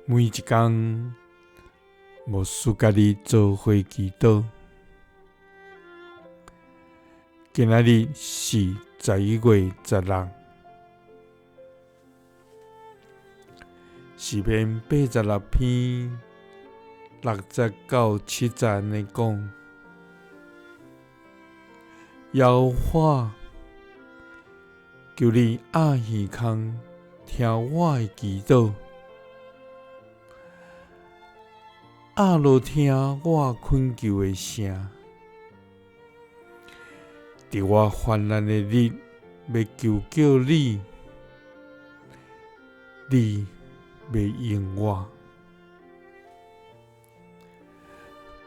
每一天，无事家己做伙祈祷。今仔日是11月16，诗篇86篇60到70安尼讲：耶和华，求你压耳孔，听我的祈祷，压落听我恳求的声。伫我患难的日，要求救你，你要应我。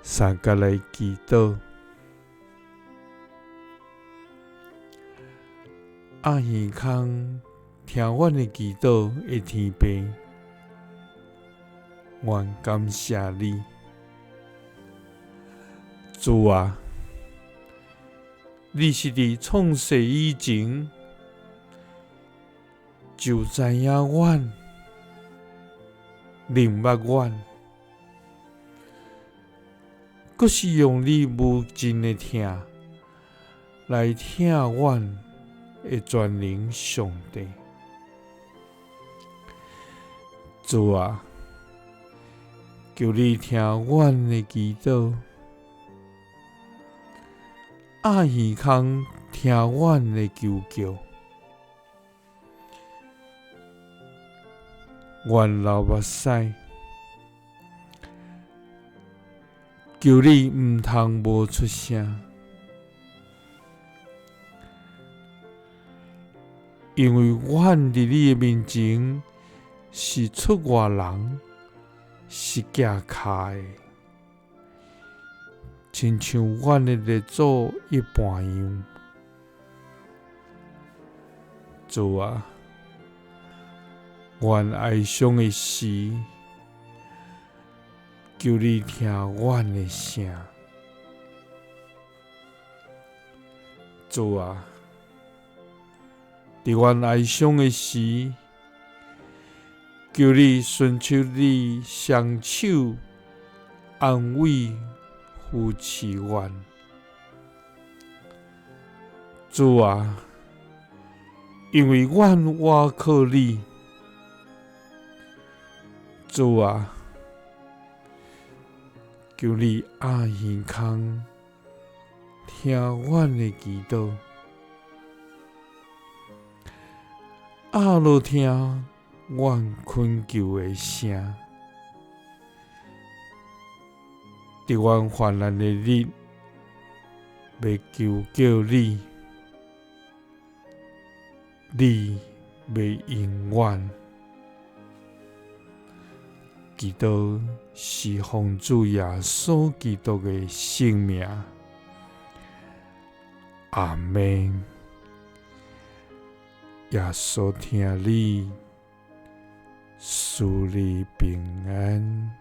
三甲来祈祷，压耳孔听阮的祈祷的天父，愿感谢你，主啊！你是伫创世以前就知影阮、明白阮，阁是用你无尽的疼来疼阮的全能上帝。主啊，求你听阮的祈祷，压耳孔听阮的求救，愿流目屎，求你毋通无出声，因为阮伫你的面前是出外人，是寄脚的。亲像阮的列祖一般样，主啊，阮哀伤的时，求你听阮的声。主啊，伫阮哀伤的时，求你伸出你双手安慰扶持阮。主啊，因为阮倚靠你。主啊，求你压耳孔听阮的祈祷，压落听阮恳求的声。伫阮患难的日，要求救你，你要应阮。祈祷是奉主耶稣基督的圣名，阿们。耶稣听你，赐你平安。